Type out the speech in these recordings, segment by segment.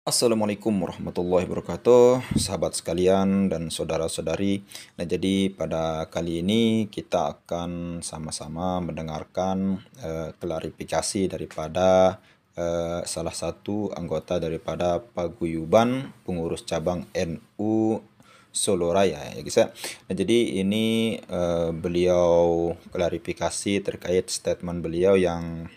Assalamualaikum warahmatullahi wabarakatuh, sahabat sekalian dan saudara-saudari. Nah, jadi pada kali ini kita akan sama-sama mendengarkan klarifikasi daripada salah satu anggota daripada Paguyuban Pengurus Cabang NU Solo Raya, ya guys ya. Nah, jadi ini beliau klarifikasi terkait statement beliau yang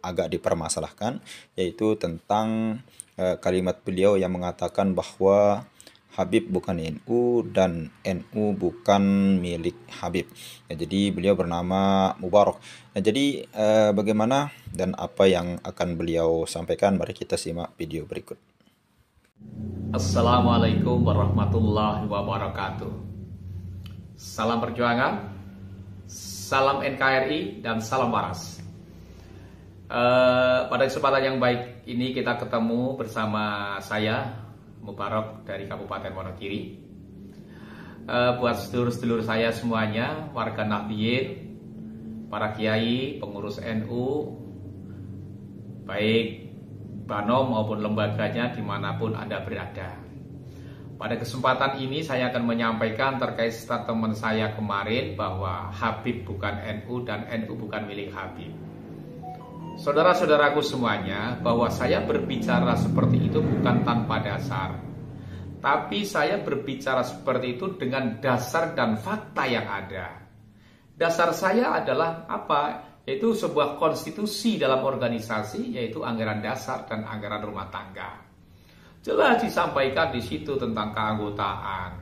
agak dipermasalahkan, yaitu tentang kalimat beliau yang mengatakan bahwa Habib bukan NU dan NU bukan milik Habib. Ya, jadi beliau bernama Mubarak. Nah, jadi bagaimana dan apa yang akan beliau sampaikan? Mari kita simak video berikut. Assalamualaikum warahmatullahi wabarakatuh. Salam perjuangan, salam NKRI, dan salam waras. Pada kesempatan yang baik ini kita ketemu bersama saya Mubarak dari Kabupaten Wonogiri. Buat sedulur-sedulur saya semuanya, warga Nahdliyin, para kiai, pengurus NU, baik Banom maupun lembaganya dimanapun Anda berada. Pada kesempatan ini saya akan menyampaikan terkait statement saya kemarin bahwa Habib bukan NU dan NU bukan milik Habib. Saudara-saudaraku semuanya, bahwa saya berbicara seperti itu bukan tanpa dasar, tapi saya berbicara seperti itu dengan dasar dan fakta yang ada. Dasar saya adalah apa? Yaitu sebuah konstitusi dalam organisasi, yaitu anggaran dasar dan anggaran rumah tangga. Jelas disampaikan di situ tentang keanggotaan.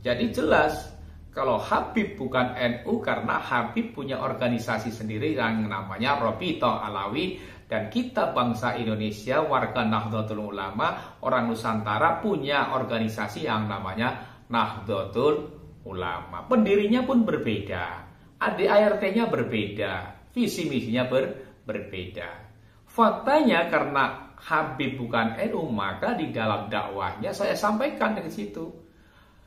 Jadi jelas kalau Habib bukan NU karena Habib punya organisasi sendiri yang namanya Robitoh Alawi, dan kita bangsa Indonesia, warga Nahdlatul Ulama, orang Nusantara punya organisasi yang namanya Nahdlatul Ulama. Pendirinya pun berbeda, ADART-nya berbeda, visi misinya berbeda. Faktanya karena Habib bukan NU, maka di dalam dakwahnya saya sampaikan di situ.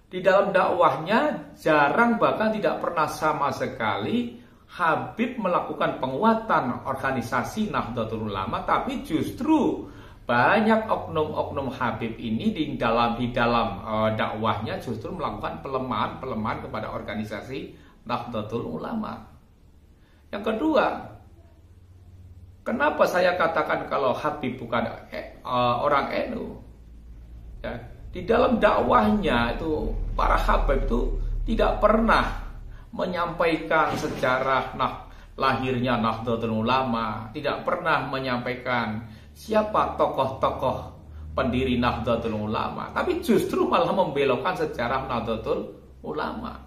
Di dalam dakwahnya jarang bahkan tidak pernah sama sekali Habib melakukan penguatan organisasi Nahdlatul Ulama, tapi justru banyak oknum-oknum Habib ini di dalam dakwahnya justru melakukan pelemahan kepada organisasi Nahdlatul Ulama. Yang kedua, kenapa saya katakan kalau Habib bukan orang NU? Ya, di dalam dakwahnya itu para Habib itu tidak pernah menyampaikan sejarah lahirnya Nahdlatul Ulama, tidak pernah menyampaikan siapa tokoh-tokoh pendiri Nahdlatul Ulama, tapi justru malah membelokkan sejarah Nahdlatul Ulama.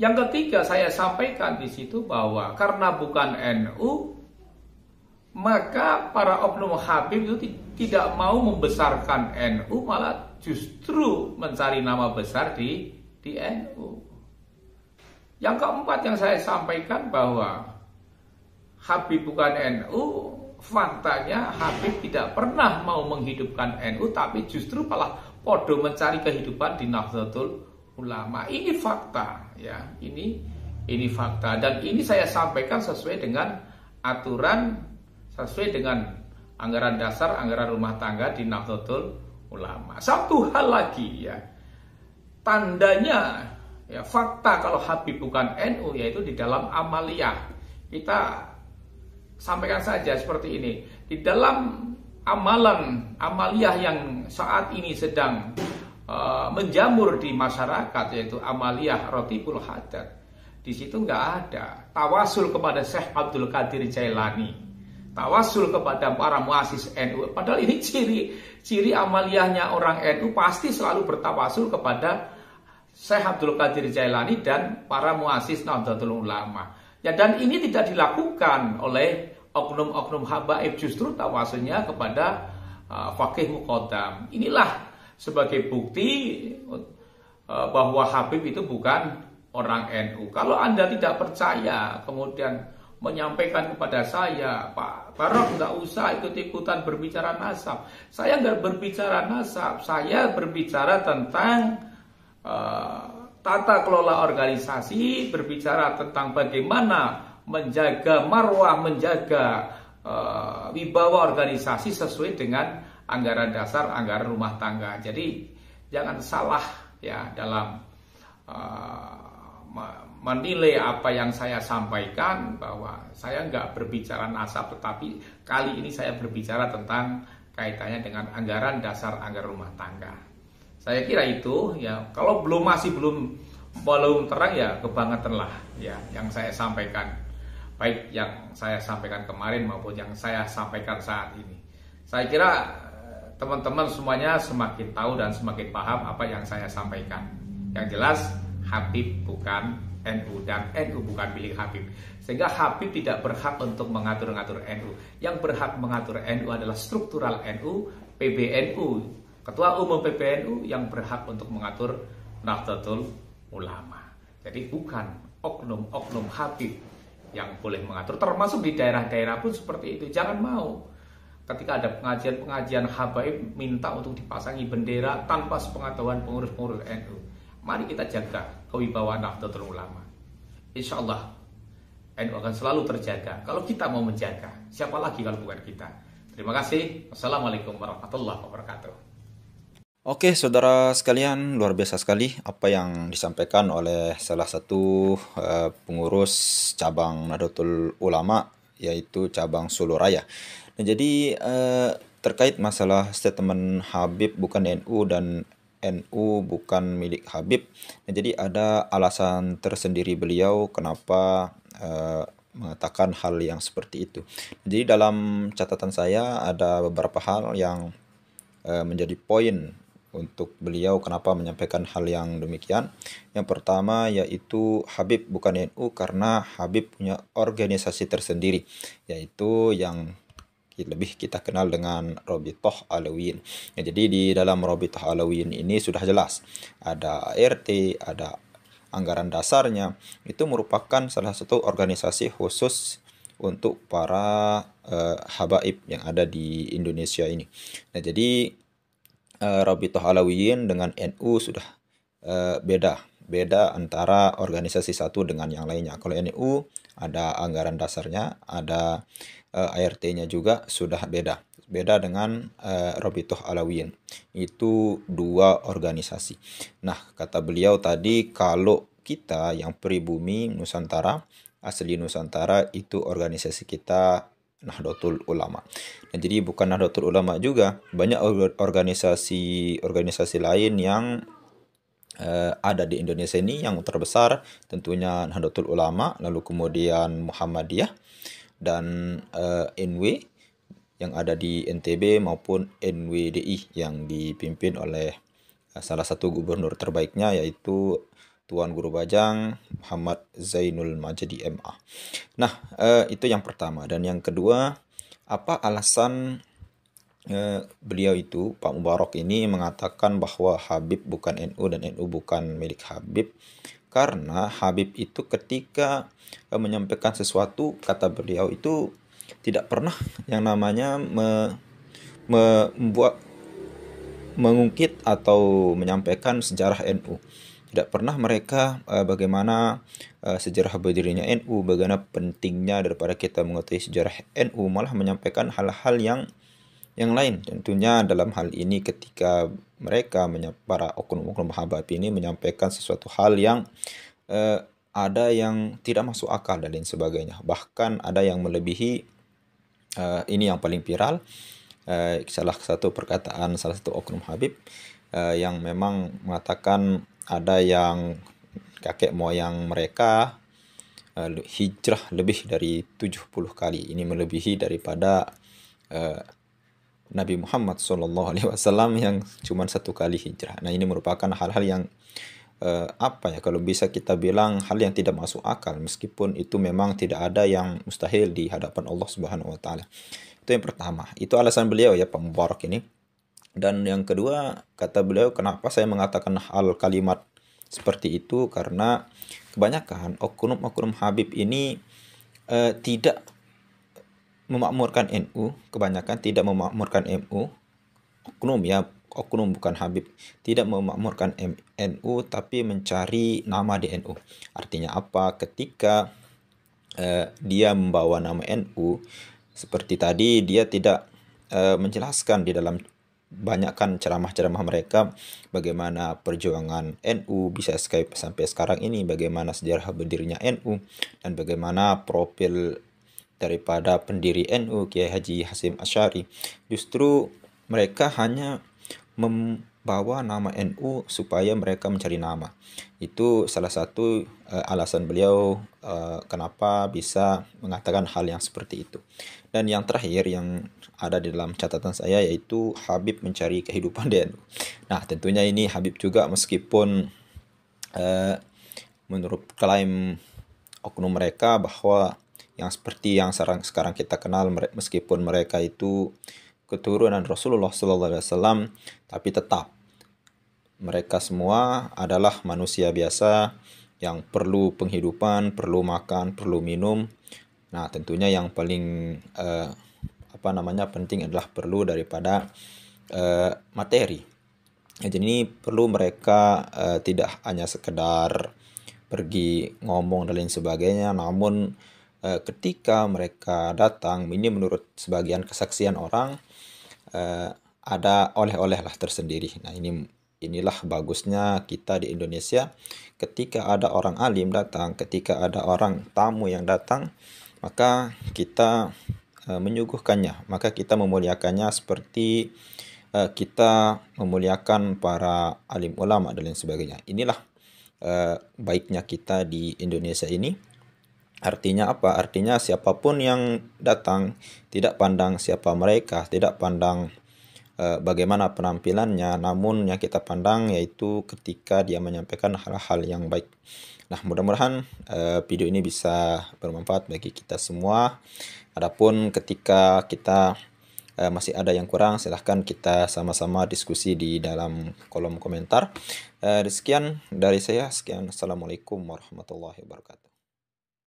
Yang ketiga, saya sampaikan di situ bahwa karena bukan NU, maka para oknum Habib itu tidak mau membesarkan NU, malah justru mencari nama besar di NU. Yang keempat yang saya sampaikan bahwa Habib bukan NU, faktanya Habib tidak pernah mau menghidupkan NU, tapi justru malah podo mencari kehidupan di Nahdlatul Ulama. Ini fakta, ya. Ini fakta, dan ini saya sampaikan sesuai dengan aturan, sesuai dengan anggaran dasar, anggaran rumah tangga di Nahdlatul Ulama. Satu hal lagi, ya, tandanya, ya, fakta kalau Habib bukan NU yaitu di dalam amaliyah. Kita sampaikan saja seperti ini. Di dalam amaliyah yang saat ini sedang menjamur di masyarakat, yaitu amaliyah Rotibul Hajat, di situ nggak ada tawasul kepada Syekh Abdul Qadir Jailani, tawasul kepada para muassis NU. Padahal ini ciri amaliyahnya orang NU, pasti selalu bertawasul kepada Syekh Abdul Qadir Jailani dan para muassis Nahdlatul Ulama. Ya, dan ini tidak dilakukan oleh oknum-oknum habaib, justru tawasulnya kepada Faqih Muqaddam. Inilah sebagai bukti bahwa Habib itu bukan orang NU. Kalau Anda tidak percaya, kemudian menyampaikan kepada saya, Pak Barok nggak usah ikut-ikutan berbicara nasab. Saya nggak berbicara nasab, saya berbicara tentang tata kelola organisasi, berbicara tentang bagaimana menjaga marwah, menjaga wibawa organisasi sesuai dengan anggaran dasar, anggaran rumah tangga. Jadi jangan salah ya dalam menilai apa yang saya sampaikan, bahwa saya nggak berbicara nasab, tetapi kali ini saya berbicara tentang kaitannya dengan anggaran dasar, anggaran rumah tangga. Saya kira itu ya, kalau masih belum terang ya kebangetan lah ya yang saya sampaikan, baik yang saya sampaikan kemarin maupun yang saya sampaikan saat ini. Saya kira teman-teman semuanya semakin tahu dan semakin paham apa yang saya sampaikan. Yang jelas Habib bukan NU dan NU bukan milik Habib, sehingga Habib tidak berhak untuk mengatur-ngatur NU. Yang berhak mengatur NU adalah struktural NU, PBNU, Ketua Umum PBNU yang berhak untuk mengatur Nahdlatul Ulama. Jadi bukan oknum-oknum Habib yang boleh mengatur, termasuk di daerah-daerah pun seperti itu. Jangan mau ketika ada pengajian habaib minta untuk dipasangi bendera tanpa sepengetahuan pengurus-pengurus NU. Mari kita jaga kewibawaan Nahdlatul Ulama. Insya Allah NU akan selalu terjaga kalau kita mau menjaga. Siapa lagi kalau bukan kita? Terima kasih. Wassalamualaikum warahmatullahi wabarakatuh. Oke, saudara sekalian, luar biasa sekali apa yang disampaikan oleh salah satu pengurus cabang Nahdlatul Ulama, yaitu cabang Solo Raya. Nah, jadi terkait masalah statement Habib bukan NU dan NU bukan milik Habib. Nah, jadi ada alasan tersendiri beliau kenapa mengatakan hal yang seperti itu. Jadi dalam catatan saya ada beberapa hal yang menjadi poin untuk beliau kenapa menyampaikan hal yang demikian. Yang pertama yaitu Habib bukan NU karena Habib punya organisasi tersendiri, yaitu yang lebih kita kenal dengan Rabithah Alawiyin. Ya, jadi di dalam Rabithah Alawiyin ini sudah jelas ada ART, ada anggaran dasarnya. Itu merupakan salah satu organisasi khusus untuk para habaib yang ada di Indonesia ini. Nah, jadi Rabithah Alawiyin dengan NU sudah beda antara organisasi satu dengan yang lainnya. Kalau NU ada anggaran dasarnya, ada ART-nya juga sudah beda dengan Rabithah Alawiyin. Itu dua organisasi. Nah, kata beliau tadi, kalau kita yang pribumi Nusantara, asli Nusantara, itu organisasi kita Nahdlatul Ulama. Nah, jadi bukan Nahdlatul Ulama juga, banyak organisasi lain yang ada di Indonesia ini. Yang terbesar tentunya Nahdlatul Ulama, lalu kemudian Muhammadiyah dan NW yang ada di NTB maupun NWDI yang dipimpin oleh salah satu gubernur terbaiknya, yaitu Tuan Guru Bajang Muhammad Zainul Majdi MA. Nah, itu yang pertama. Dan yang kedua, apa alasan beliau itu, Pak Mubarak ini, mengatakan bahwa Habib bukan NU dan NU bukan milik Habib? Karena Habib itu ketika menyampaikan sesuatu, kata beliau itu tidak pernah yang namanya mengungkit atau menyampaikan sejarah NU. Tidak pernah mereka bagaimana sejarah berdirinya NU, bagaimana pentingnya daripada kita mengetahui sejarah NU, malah menyampaikan hal-hal yang lain. Tentunya dalam hal ini ketika mereka, para oknum-oknum Habib ini menyampaikan sesuatu hal yang ada yang tidak masuk akal dan lain sebagainya. Bahkan ada yang melebihi, ini yang paling viral, salah satu perkataan salah satu oknum Habib yang memang mengatakan ada yang kakek moyang mereka hijrah lebih dari 70 kali. Ini melebihi daripada Nabi Muhammad SAW yang cuma 1 kali hijrah. Nah, ini merupakan hal-hal yang kalau bisa kita bilang hal yang tidak masuk akal, meskipun itu memang tidak ada yang mustahil di hadapan Allah Subhanahu wa taala. Itu yang pertama. Itu alasan beliau ya, Pak Mubarak ini. Dan yang kedua, kata beliau, kenapa saya mengatakan kalimat seperti itu, karena kebanyakan oknum-oknum Habib ini tidak memakmurkan NU, kebanyakan tidak memakmurkan MU, oknum bukan Habib, tidak memakmurkan NU tapi mencari nama di NU. Artinya apa? Ketika dia membawa nama NU, seperti tadi dia tidak menjelaskan di dalam banyakkan ceramah-ceramah mereka bagaimana perjuangan NU bisa sampai sekarang ini, bagaimana sejarah berdirinya NU, dan bagaimana profil daripada pendiri NU Kiai Haji Hasyim Asy'ari. Justru mereka hanya membawa nama NU supaya mereka mencari nama. Itu salah satu alasan beliau kenapa bisa mengatakan hal yang seperti itu. Dan yang terakhir yang ada di dalam catatan saya yaitu Habib mencari kehidupan di NU. Nah, tentunya ini Habib juga meskipun menurut klaim oknum mereka bahwa yang seperti yang sekarang kita kenal, meskipun mereka itu keturunan Rasulullah SAW, tapi tetap mereka semua adalah manusia biasa yang perlu penghidupan, perlu makan, perlu minum. Nah, tentunya yang paling penting adalah perlu daripada materi. Jadi ini perlu mereka tidak hanya sekedar pergi ngomong dan lain sebagainya, namun ketika mereka datang, ini menurut sebagian kesaksian orang, ada oleh-oleh lah tersendiri. Nah, inilah bagusnya kita di Indonesia, ketika ada orang alim datang, ketika ada orang tamu yang datang, maka kita menyuguhkannya, maka kita memuliakannya seperti kita memuliakan para alim ulama dan lain sebagainya. Inilah baiknya kita di Indonesia ini. Artinya apa? Artinya siapapun yang datang, tidak pandang siapa mereka, tidak pandang bagaimana penampilannya, namun yang kita pandang yaitu ketika dia menyampaikan hal-hal yang baik. Nah, mudah-mudahan video ini bisa bermanfaat bagi kita semua. Adapun ketika kita masih ada yang kurang, silahkan kita sama-sama diskusi di dalam kolom komentar. Sekian dari saya. Sekian. Assalamualaikum warahmatullahi wabarakatuh.